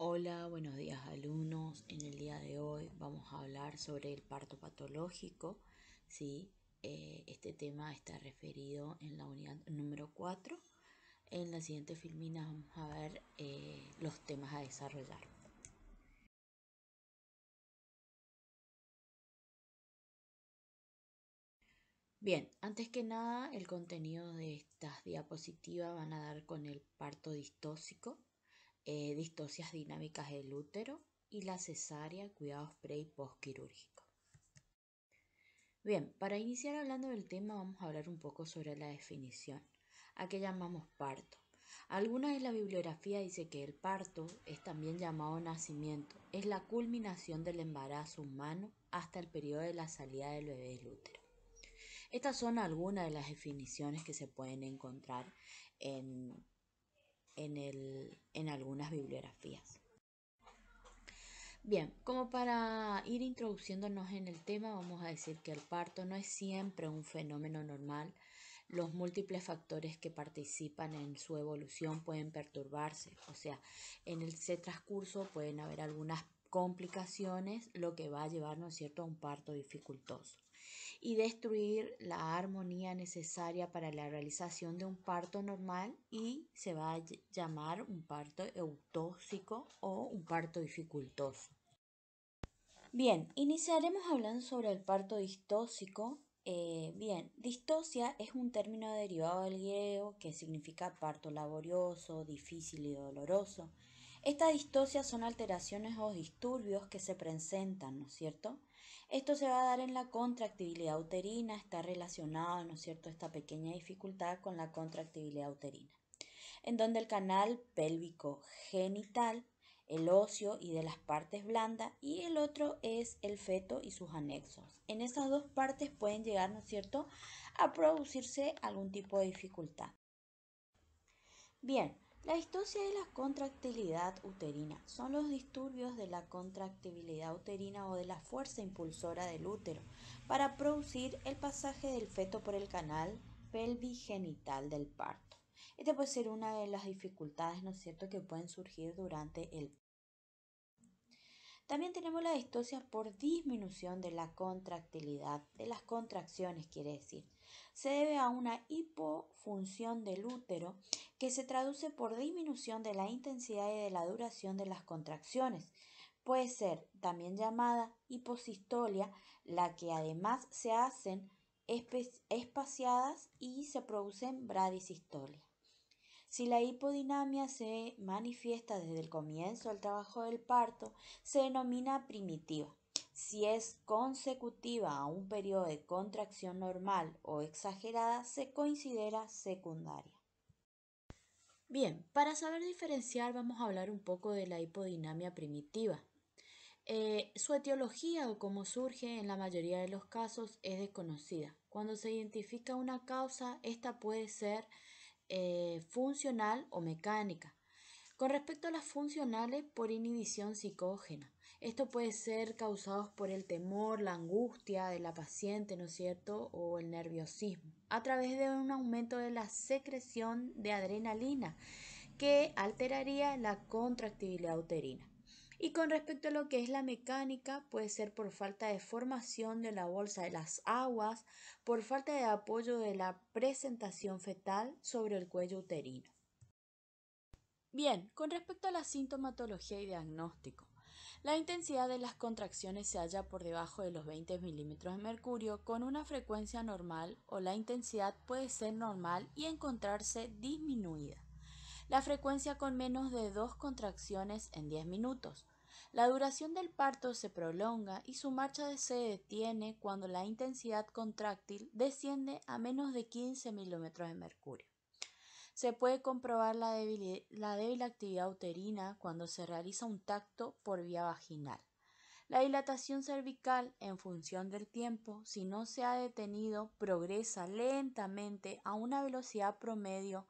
Hola, buenos días alumnos. En el día de hoy vamos a hablar sobre el parto patológico. ¿Sí? Este tema está referido en la unidad número 4. En la siguiente filmina vamos a ver los temas a desarrollar. Bien, antes que nada, el contenido de estas diapositivas van a dar con el parto distóxico, distocias dinámicas del útero y la cesárea, cuidados pre y postquirúrgicos. Bien, para iniciar hablando del tema vamos a hablar un poco sobre la definición. ¿A qué llamamos parto? Alguna de la bibliografía dice que el parto es también llamado nacimiento. Es la culminación del embarazo humano hasta el periodo de la salida del bebé del útero. Estas son algunas de las definiciones que se pueden encontrar en algunas bibliografías. Bien, como para ir introduciéndonos en el tema, vamos a decir que el parto no es siempre un fenómeno normal. Los múltiples factores que participan en su evolución pueden perturbarse, o sea, en ese transcurso pueden haber algunas complicaciones, lo que va a llevar, ¿no es cierto?, a un parto dificultoso y destruir la armonía necesaria para la realización de un parto normal y se va a llamar un parto eutóxico o un parto dificultoso. Bien, iniciaremos hablando sobre el parto distóxico. Bien, distosia es un término derivado del griego que significa parto laborioso, difícil y doloroso. Estas distocias son alteraciones o disturbios que se presentan, ¿no es cierto? Esto se va a dar en la contractibilidad uterina, está relacionado, ¿no es cierto?, esta pequeña dificultad con la contractibilidad uterina, en donde el canal pélvico genital, el óseo y de las partes blandas, y el otro es el feto y sus anexos. En esas dos partes pueden llegar, ¿no es cierto?, a producirse algún tipo de dificultad. Bien, la distocia de la contractilidad uterina son los disturbios de la contractibilidad uterina o de la fuerza impulsora del útero para producir el pasaje del feto por el canal pelvigenital del parto. Esta puede ser una de las dificultades, ¿no es cierto?, que pueden surgir durante el parto. También tenemos la distocia por disminución de la contractilidad, de las contracciones, quiere decir. Se debe a una hipofunción del útero que se traduce por disminución de la intensidad y de la duración de las contracciones. Puede ser también llamada hiposistolia, la que además se hacen espaciadas y se producen bradisistolia. Si la hipodinamia se manifiesta desde el comienzo del trabajo del parto, se denomina primitiva. Si es consecutiva a un periodo de contracción normal o exagerada, se considera secundaria. Bien, para saber diferenciar vamos a hablar un poco de la hipodinamia primitiva. Su etiología o cómo surge en la mayoría de los casos es desconocida. Cuando se identifica una causa, esta puede ser funcional o mecánica. Con respecto a las funcionales, por inhibición psicógena. Esto puede ser causado por el temor, la angustia de la paciente, ¿no es cierto?, o el nerviosismo, a través de un aumento de la secreción de adrenalina que alteraría la contractibilidad uterina. Y con respecto a lo que es la mecánica, puede ser por falta de formación de la bolsa de las aguas, por falta de apoyo de la presentación fetal sobre el cuello uterino. Bien, con respecto a la sintomatología y diagnóstico, la intensidad de las contracciones se halla por debajo de los 20 milímetros de mercurio con una frecuencia normal, o la intensidad puede ser normal y encontrarse disminuida. La frecuencia con menos de 2 contracciones en 10 minutos. La duración del parto se prolonga y su marcha se detiene cuando la intensidad contráctil desciende a menos de 15 milímetros de mercurio. Se puede comprobar la débil actividad uterina cuando se realiza un tacto por vía vaginal. La dilatación cervical, en función del tiempo, si no se ha detenido, progresa lentamente a una velocidad promedio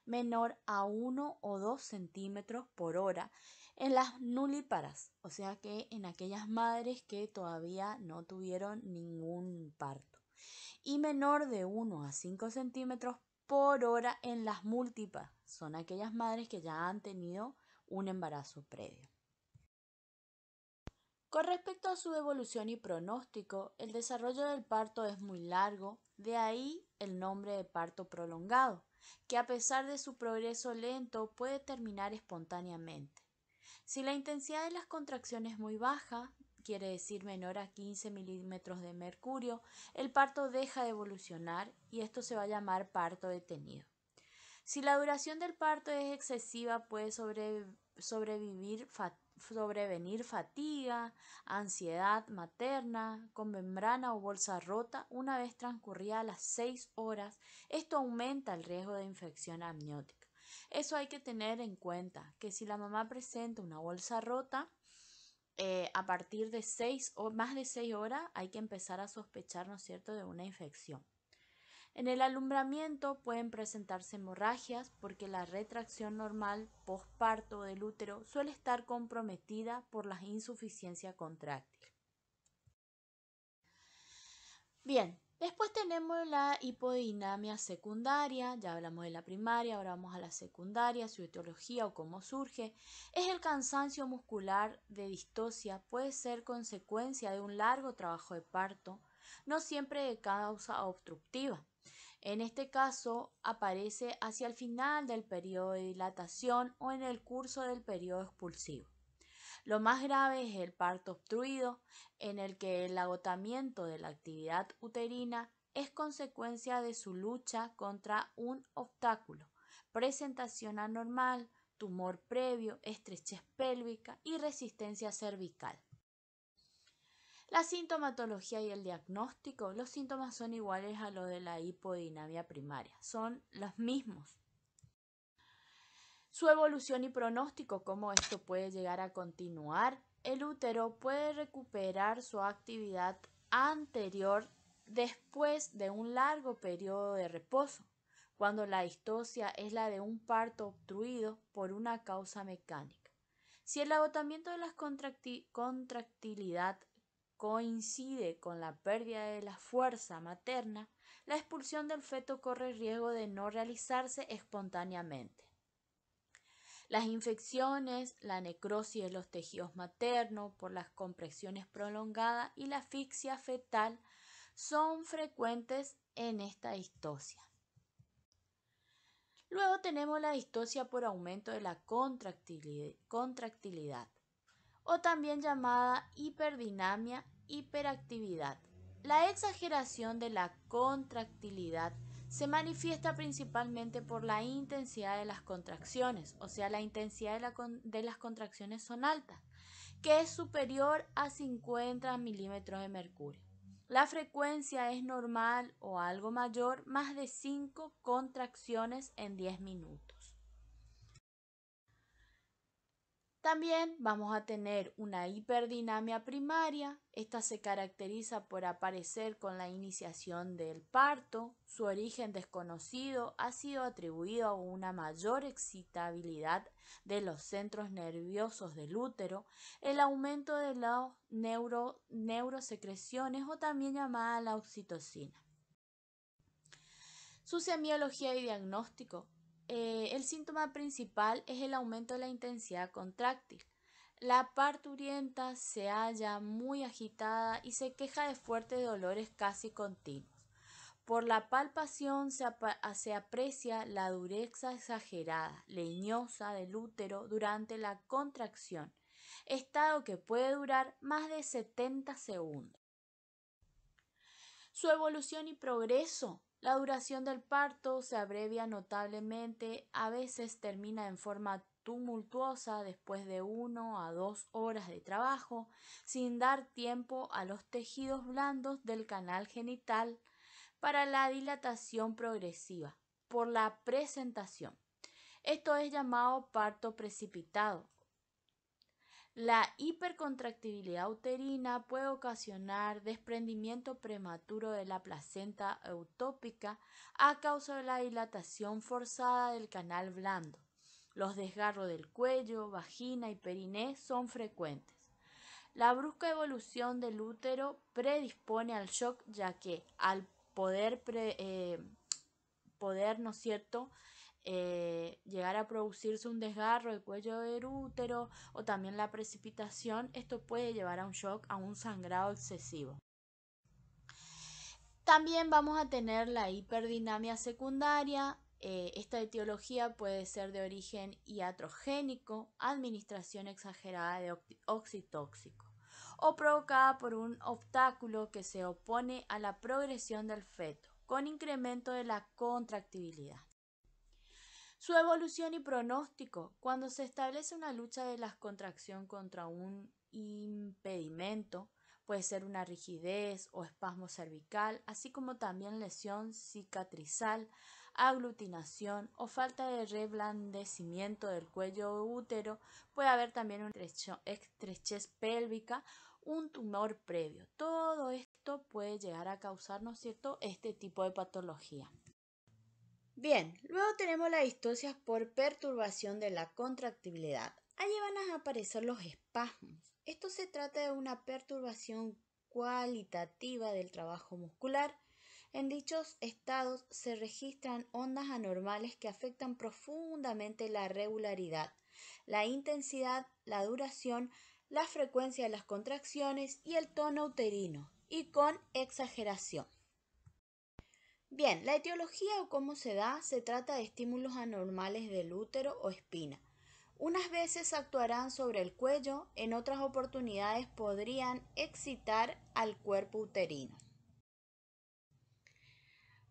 menor a 1 o 2 centímetros por hora en las nulíparas, o sea que en aquellas madres que todavía no tuvieron ningún parto, y menor de 1 a 5 centímetros por hora en las múltiplas, son aquellas madres que ya han tenido un embarazo previo. Con respecto a su evolución y pronóstico, el desarrollo del parto es muy largo, de ahí el nombre de parto prolongado, que a pesar de su progreso lento puede terminar espontáneamente. Si la intensidad de las contracciones es muy baja, quiere decir menor a 15 milímetros de mercurio, el parto deja de evolucionar y esto se va a llamar parto detenido. Si la duración del parto es excesiva, puede sobrevenir fatiga, ansiedad materna, con membrana o bolsa rota una vez transcurridas las 6 horas. Esto aumenta el riesgo de infección amniótica. Eso hay que tener en cuenta, que si la mamá presenta una bolsa rota, a partir de 6 o más de 6 horas hay que empezar a sospechar, ¿no es cierto?, de una infección. En el alumbramiento pueden presentarse hemorragias porque la retracción normal posparto del útero suele estar comprometida por la insuficiencia contráctil. Bien, después tenemos la hipodinamia secundaria, ya hablamos de la primaria, ahora vamos a la secundaria, su etiología o cómo surge. Es el cansancio muscular de distocia, puede ser consecuencia de un largo trabajo de parto, no siempre de causa obstructiva. En este caso, aparece hacia el final del periodo de dilatación o en el curso del periodo expulsivo. Lo más grave es el parto obstruido, en el que el agotamiento de la actividad uterina es consecuencia de su lucha contra un obstáculo, presentación anormal, tumor previo, estrechez pélvica y resistencia cervical. La sintomatología y el diagnóstico, los síntomas son iguales a los de la hipodinamia primaria, son los mismos. Su evolución y pronóstico, cómo esto puede llegar a continuar. El útero puede recuperar su actividad anterior después de un largo periodo de reposo, cuando la distocia es la de un parto obstruido por una causa mecánica. Si el agotamiento de la contractilidad coincide con la pérdida de la fuerza materna, la expulsión del feto corre riesgo de no realizarse espontáneamente. Las infecciones, la necrosis de los tejidos maternos por las compresiones prolongadas y la asfixia fetal son frecuentes en esta distocia. Luego tenemos la distocia por aumento de la contractilidad o también llamada hiperdinamia, hiperactividad. La exageración de la contractilidad se manifiesta principalmente por la intensidad de las contracciones, o sea, la intensidad de las contracciones son altas, que es superior a 50 milímetros de mercurio. La frecuencia es normal o algo mayor, más de 5 contracciones en 10 minutos. También vamos a tener una hiperdinamia primaria. Esta se caracteriza por aparecer con la iniciación del parto. Su origen desconocido ha sido atribuido a una mayor excitabilidad de los centros nerviosos del útero, el aumento de las neurosecreciones o también llamada la oxitocina. Su semiología y diagnóstico. El síntoma principal es el aumento de la intensidad contráctil. La parturienta se halla muy agitada y se queja de fuertes dolores casi continuos. Por la palpación se aprecia la dureza exagerada, leñosa del útero durante la contracción, estado que puede durar más de 70 segundos. Su evolución y progreso. La duración del parto se abrevia notablemente, a veces termina en forma tumultuosa después de 1 a 2 horas de trabajo, sin dar tiempo a los tejidos blandos del canal genital para la dilatación progresiva por la presentación. Esto es llamado parto precipitado. La hipercontractibilidad uterina puede ocasionar desprendimiento prematuro de la placenta eutópica a causa de la dilatación forzada del canal blando. Los desgarros del cuello, vagina y periné son frecuentes. La brusca evolución del útero predispone al shock, ya que al poder, ¿no es cierto?, llegar a producirse un desgarro del cuello del útero o también la precipitación, esto puede llevar a un shock, a un sangrado excesivo. También vamos a tener la hiperdinamia secundaria. Esta etiología puede ser de origen iatrogénico, administración exagerada de oxitóxico, o provocada por un obstáculo que se opone a la progresión del feto, con incremento de la contractibilidad. Su evolución y pronóstico. Cuando se establece una lucha de la contracción contra un impedimento, puede ser una rigidez o espasmo cervical, así como también lesión cicatrizal, aglutinación o falta de reblandecimiento del cuello útero. Puede haber también una estrechez pélvica, un tumor previo. Todo esto puede llegar a causar, ¿no es cierto?, este tipo de patología. Bien, luego tenemos las distocias por perturbación de la contractibilidad. Allí van a aparecer los espasmos. Esto se trata de una perturbación cualitativa del trabajo muscular. En dichos estados se registran ondas anormales que afectan profundamente la regularidad, la intensidad, la duración, la frecuencia de las contracciones y el tono uterino, y con exageración. Bien, la etiología o cómo se da, se trata de estímulos anormales del útero o espina. Unas veces actuarán sobre el cuello, en otras oportunidades podrían excitar al cuerpo uterino.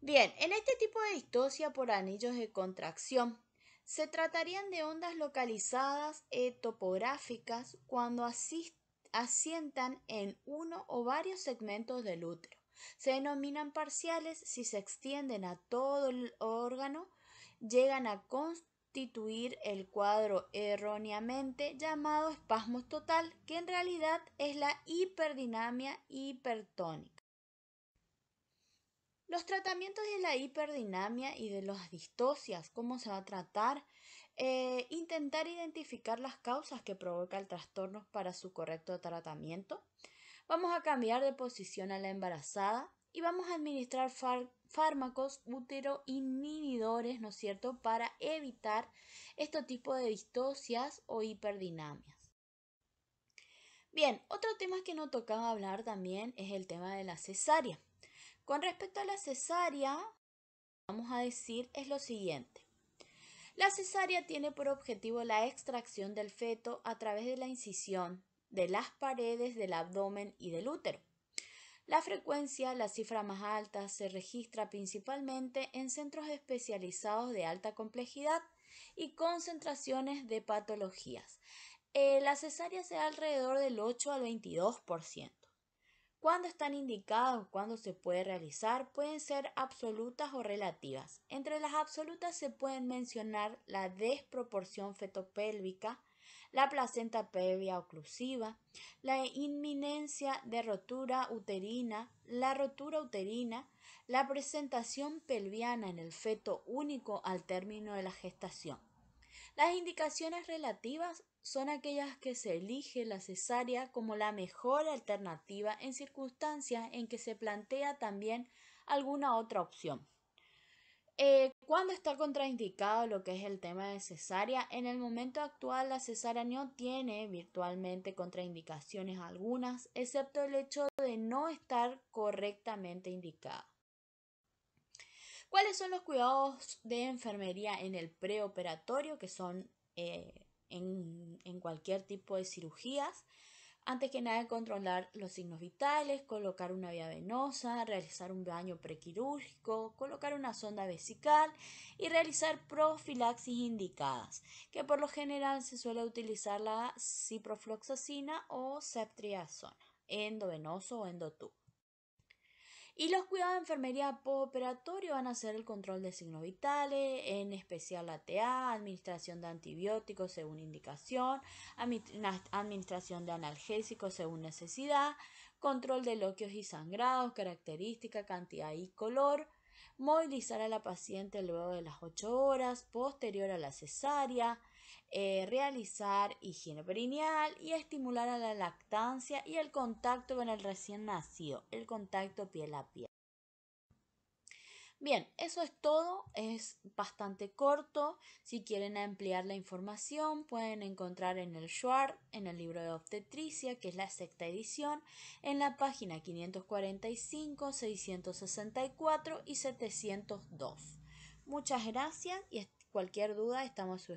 Bien, en este tipo de distocia por anillos de contracción, se tratarían de ondas localizadas topográficas cuando asientan en uno o varios segmentos del útero. Se denominan parciales si se extienden a todo el órgano, llegan a constituir el cuadro erróneamente llamado espasmos total, que en realidad es la hiperdinamia hipertónica. Los tratamientos de la hiperdinamia y de las distocias, ¿cómo se va a tratar? Intentar identificar las causas que provoca el trastorno para su correcto tratamiento. Vamos a cambiar de posición a la embarazada y vamos a administrar fármacos uteroinhibidores, ¿no es cierto?, para evitar este tipo de distocias o hiperdinamias. Bien, otro tema que nos tocaba hablar también es el tema de la cesárea. Con respecto a la cesárea, vamos a decir es lo siguiente. La cesárea tiene por objetivo la extracción del feto a través de la incisión de las paredes del abdomen y del útero. La frecuencia, la cifra más alta, se registra principalmente en centros especializados de alta complejidad y concentraciones de patologías. La cesárea se da alrededor del 8 al 22%. ¿Cuándo están indicados? ¿Cuándo se puede realizar? Pueden ser absolutas o relativas. Entre las absolutas se pueden mencionar la desproporción fetopélvica, la placenta previa oclusiva, la inminencia de rotura uterina, la rotura uterina, la presentación pelviana en el feto único al término de la gestación. Las indicaciones relativas son aquellas que se elige la cesárea como la mejor alternativa en circunstancias en que se plantea también alguna otra opción. ¿Cuándo está contraindicado lo que es el tema de cesárea? En el momento actual la cesárea no tiene virtualmente contraindicaciones algunas, excepto el hecho de no estar correctamente indicada. ¿Cuáles son los cuidados de enfermería en el preoperatorio, que son en cualquier tipo de cirugías? Antes que nada, controlar los signos vitales, colocar una vía venosa, realizar un baño prequirúrgico, colocar una sonda vesical y realizar profilaxis indicadas, que por lo general se suele utilizar la ciprofloxacina o ceftriaxona, endovenoso o endotubo. Y los cuidados de enfermería postoperatorio van a ser el control de signos vitales, en especial la TA, administración de antibióticos según indicación, administración de analgésicos según necesidad, control de loquios y sangrados, característica, cantidad y color, movilizar a la paciente luego de las 8 horas, posterior a la cesárea, realizar higiene perineal y estimular a la lactancia y el contacto con el recién nacido, el contacto piel a piel. Bien, eso es todo, es bastante corto. Si quieren ampliar la información, pueden encontrar en el SHUART, en el libro de obstetricia, que es la sexta edición, en la página 545, 664 y 702. Muchas gracias y cualquier duda estamos a su